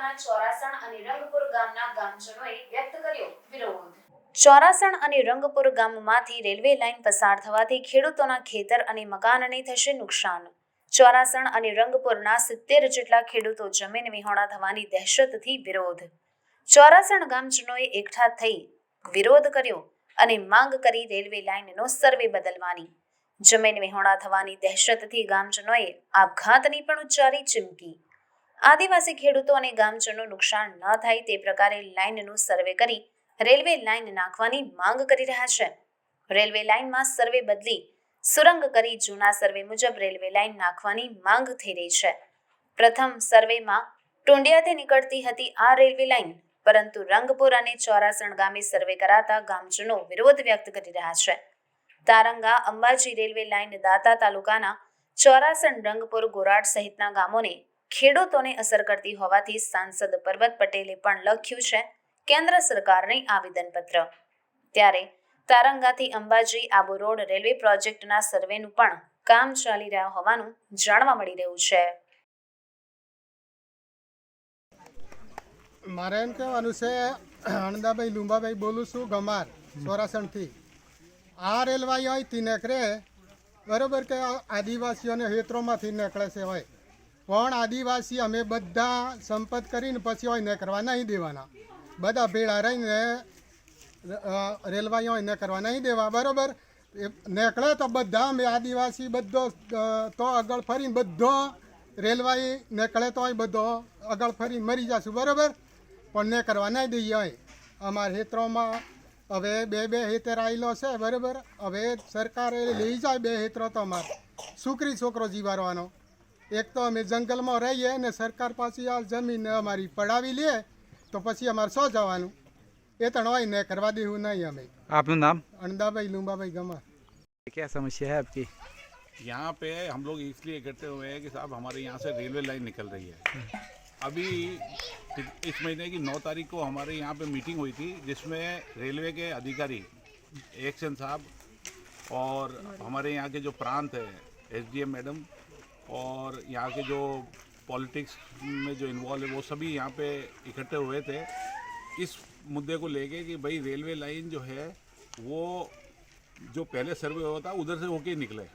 તાલુકાના ચોરાસણ અને રંગપુર ગામના ગામજનોએ વ્યક્ત કર્યો વિરોધ। ચોરાસણ અને રંગપુર ગામમાંથી રેલવે લાઇન પસાર થવાથી ખેડૂતોના ખેતર અને મકાનને થશે નુકસાન। ચોરાસણ અને રંગપુરના 70 જેટલા ખેડૂતો જમીન વિહોણા થવાની દહેશતથી વિરોધ। ચોરાસણ ગામજનોએ એકઠા થઈ વિરોધ કર્યો અને માંગ કરી રેલવે લાઇનનો સર્વે બદલવાની। જમીન વિહોણા થવાની દહેશતથી ગામજનોએ આપઘાતની પણ ઉચ્ચારી ચીમકી। આદિવાસી ખેડૂતો અને ગામજનો નુકસાન ન થાય તે પ્રકારે લાઇનનું સર્વે કરી રેલવે લાઇન નાખવાની માંગ કરી રહ્યા છે। રેલવે લાઇનમાં સર્વે બદલી સુરંગ કરી જૂના સર્વે મુજબ રેલવે લાઇન નાખવાની માંગ થઈ રહી છે। પ્રથમ સર્વેમાં ટુંડિયાથી નીકળતી હતી આ રેલવે લાઇન, પરંતુ રંગપુર અને ચોરાસણ ગામે સર્વે કરાતા ગામજનો વિરોધ વ્યક્ત કરી રહ્યા છે। તારંગા અંબાજી રેલવે લાઇન દાતા તાલુકાના ચોરાસણ, રંગપુર, ગોરાડ સહિતના ગામોને ખેડૂતોને અસર કરતી હોવાથી સાંસદ પરબત પટેલે પણ લખ્યું છે કેન્દ્ર સરકારને આવેદનપત્ર। ત્યારે તારંગાથી અંબાજી આબુ રોડ રેલવે પ્રોજેક્ટના સર્વેનું પણ કામ ચાલી રહ્યા હોવાનું જાણવા મળી રહ્યું છે। મારે એમ કહેવાનું છે, અણદાભાઈ લુંબાભાઈ બોલું છું, ગમાર ચોરાસણથી। આ રેલવાઈ હોય તી નીકળે બરાબર કે આદિવાસીઓને હેતરોમાંથી નીકળે છે હોય, પણ આદિવાસી અમે બધા સંપત કરીને પછી હોય નીકળવા નહીં દેવાના। બધા ભેળા રહીને રેલવાઈ હોય નીકળવા નહીં દેવા બરાબર। નીકળે તો બધા અમે આદિવાસી બધો તો આગળ ફરીને બધો રેલવાઈ નીકળે તો હોય બધો આગળ ફરીને મરી જશું બરાબર, પણ નીકળવા નહીં દઈએ હોય। અમારા હેતરોમાં હવે બે હેતર આવેલો છે બરાબર। હવે સરકારે લઈ જાય 2 હેતરો તો અમારે છોકરી છોકરો જીવારવાનો। એક તો અમે જંગલમાં રહીએ ને સરકાર પાછી આ જમીન અમારી પડાવી લે તો પછી અમારે શું જવાનું, એ તો હોય ને કરવા દેવું નહીં અમે। आपका नाम? अणदाभाई लुंबाभाई गमा। क्या समस्या है आपकी? यहाँ पे हम लोग इसलिए इकट्ठे हुए हैं कि साहब हमारे यहाँ से रेलवे लाइन निकल रही है। अभी इस महीने की 9 तारीख को हमारे यहाँ पे मीटिंग हुई थी, जिसमें रेलवे के अधिकारी एक्शन साहब और हमारे यहाँ के जो प्रांत है SDM मैडम और यहाँ के जो पॉलिटिक्स में जो इन्वॉल्व है वो सभी यहाँ पे इकट्ठे हुए थे इस मुद्दे को लेके कि भाई रेलवे लाइन जो है वो जो पहले सर्वे हुआ था उधर से होके निकले।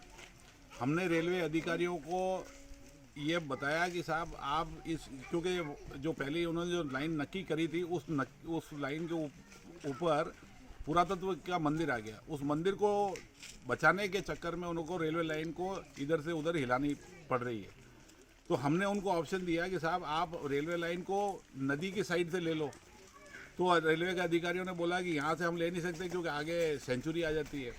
हमने रेलवे अधिकारियों को ये बताया कि साहब आप इस, क्योंकि जो पहले उन्होंने जो लाइन नक्की करी थी उस लाइन के ऊपर पुरातत्व का मंदिर आ गया। उस मंदिर को बचाने के चक्कर में उनको रेलवे लाइन को इधर से उधर हिलानी पड़ रही है। तो हमने उनको ऑप्शन दिया कि साहब आप रेलवे लाइन को नदी की साइड से ले लो। तो रेलवे के अधिकारियों ने बोला कि यहाँ से हम ले नहीं सकते क्योंकि आगे सेंचुरी आ जाती है।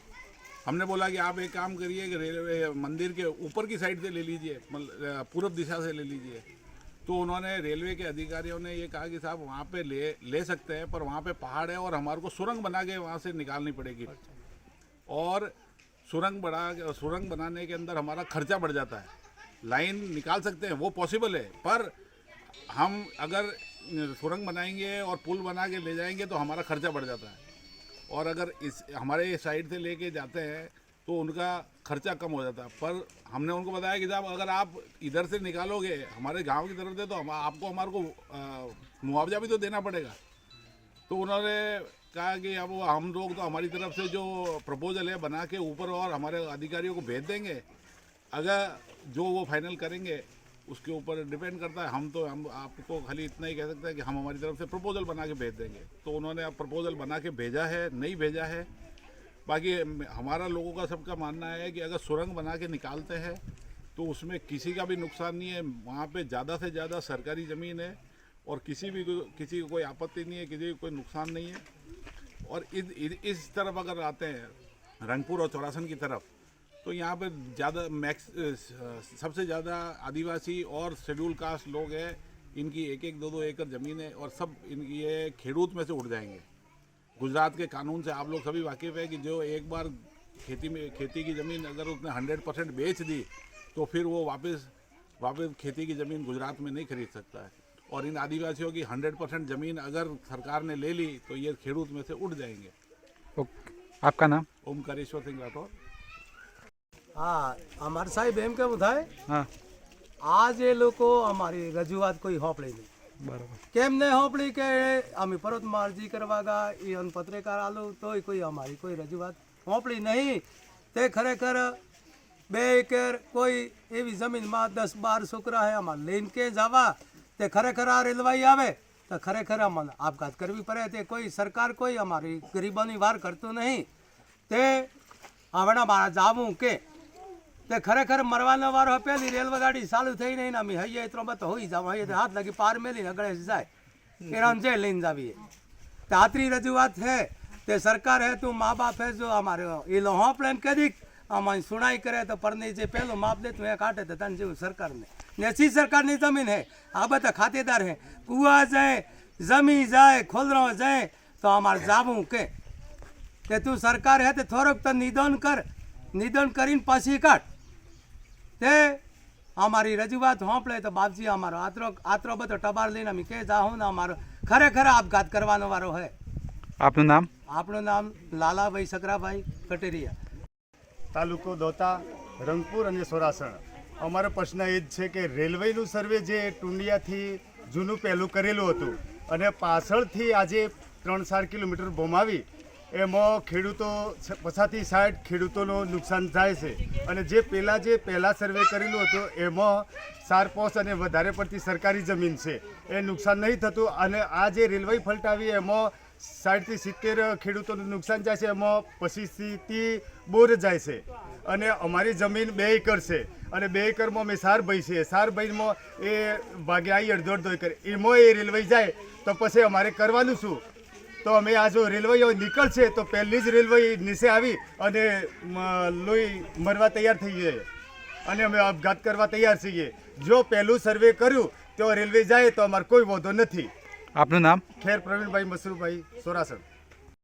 हमने बोला कि आप एक काम करिए कि रेलवे मंदिर के ऊपर की साइड से ले लीजिए, मतलब पूर्व दिशा से ले लीजिए। तो उन्होंने रेलवे के अधिकारियों ने ये कहा कि साहब वहाँ पे ले सकते हैं, पर वहाँ पे पहाड़ है और हमारे को सुरंग बना के वहाँ से निकालनी पड़ेगी। और सुरंग बनाने के अंदर हमारा खर्चा बढ़ जाता है। लाइन निकाल सकते हैं वो पॉसिबल है, पर हम अगर सुरंग बनाएंगे और पुल बना के ले जाएंगे तो हमारा खर्चा बढ़ जाता है। और अगर इस हमारे साइड से लेके जाते हैं तो उनका खर्चा कम हो जाता है। पर हमने उनको बताया कि साहब अगर आप इधर से निकालोगे हमारे गांव की तरफ से तो आपको हमारे को मुआवजा भी तो देना पड़ेगा। तो उन्होंने कहा कि अब हम लोग तो हमारी तरफ से जो प्रपोजल है बना के ऊपर और हमारे अधिकारियों को भेज देंगे, अगर जो वो फाइनल करेंगे उसके ऊपर डिपेंड करता है। हम आपको खाली इतना ही कह सकते हैं कि हम हमारी तरफ से प्रपोजल बना के भेज देंगे। तो उन्होंने अब प्रपोजल बना के भेजा है, नहीं भेजा है। बाकी हमारा लोगों का सबका मानना है कि अगर सुरंग बना के निकालते हैं तो उसमें किसी का भी नुकसान नहीं है। वहाँ पे ज़्यादा से ज़्यादा सरकारी ज़मीन है और किसी को कोई आपत्ति नहीं है, किसी को कोई नुकसान नहीं है। और इस तरफ अगर आते हैं रंगपुर और चौरासन की तरफ, तो यहाँ पे ज़्यादा सबसे ज़्यादा आदिवासी और शेड्यूल कास्ट लोग हैं। इनकी 1-1, 2-2 एकड़ ज़मीन है और सब इनकी ये खेड़ूत में से उठ जाएंगे। गुजरात के कानून से आप लोग सभी वाकिफ़ है कि जो एक बार खेती की ज़मीन अगर उसने 100% बेच दी तो फिर वो वापस खेती की ज़मीन गुजरात में नहीं खरीद सकता है। और इन आदिवासियों की 100% ज़मीन अगर सरकार ने ले ली तो ये खेड़ूत में से उठ जाएंगे। आपका नाम? ओमकारेश्वर सिंह राठौर। हाँ, हमारे साहब एम के बुधाए हाँ, आज ये लोग को हमारी रजूआत कोई होपड़े नहीं। બરાબર. કેમ ને હોપડી કે અમે પર્વતમાં અરજી કરવા ગયા એ અન પત્રકાર આલો તોય કોઈ અમારી કોઈ રજૂઆત હોપડી નહીં. તે ખરેખર 2 એકર કોઈ એવી જમીનમાં 10-12 છોકરા હે અમારે લઈને કે જવા તે ખરેખર આ રેલવાઈ આવે તો ખરેખર અમને આપઘાત કરવી પડે. તે કોઈ સરકાર કોઈ અમારી ગરીબોની વાર કરતું નહીં. તે આવડા મારા જાવું કે તે ખરેખર મરવાનો વારો પેલી રેલવે ગાડી ચાલુ થઈ નહીં ને અમે હૈયે એટલો બધો હોઈ જાવ હૈયે હાથ લગી પાર મેલીને અગળે જાય એરામ જે લઈને જાવીએ. તે આતરી રજૂઆત હે તે સરકાર હે તું મા બાપ હે જો અમારે એ લો હોં પ્લાન કદી અમારી સુનાઈ કરે તો પરની જે પહેલું માપ દે તું એ કાઢે તો તને જેવું સરકારને નેસી સરકારની જમીન હે આ બધા ખાતેદાર હે કુવા જાય જમી જાય ખોલરો જાય તો અમારે જાવું કે તે તું સરકાર હે તે થોડોક તો નિદાન કર નિદાન કરીને પાછી કાઢ. તે અમારી રજૂઆત હોંપડે તો બાપજી અમારો આતરો બધો ટબાર લઈને અમે કે જાઉં ને અમારો ખરેખર આપઘાત કરવાનો વારો હે. આપનું નામ? આપણું નામ લાલાભાઈ સકરાભાઈ કટેરિયા. તાલુકો દોતા, રંગપુર અને સોરાસણ. અમારો પ્રશ્ન એ જ છે કે રેલવેનું સર્વે જે ટુંડિયાથી જૂનું પહેલું કરેલું હતું અને પાછળથી આજે 3-4 કિલોમીટર બોમાવી એમાં ખેડૂતો 50-60 ખેડૂતોનું નુકસાન થાય છે. અને જે પહેલાં સર્વે કરેલું હતું એમાં 4-5 અને વધારે પડતી સરકારી જમીન છે એ નુકસાન નહીં થતું. અને આ જે રેલવે ફલટાવી એમાં 60-70 ખેડૂતોનું નુકસાન જાય છે. એમાં 25થી બોર જાય છે. અને અમારી જમીન 2 એકર છે અને 2 એકરમાં અમે સાર ભાઈ છે. સાર ભાઈમાં એ ભાગે આવી 1.5 એકર એમાં એ રેલવે જાય તો પછી અમારે કરવાનું શું? તો અમે આ જો રેલવે નીકળશે તો પહેલી જ રેલવે નીચે આવી અને લોહી મરવા તૈયાર થઈ જાય અને અમે આપઘાત કરવા તૈયાર છીએ. જો પહેલું સર્વે કર્યું તો રેલવે જાય તો અમારે કોઈ વાંધો નથી. આપનું નામ? ખેર પ્રવીણભાઈ મસરૂભાઈ સોરાસણ.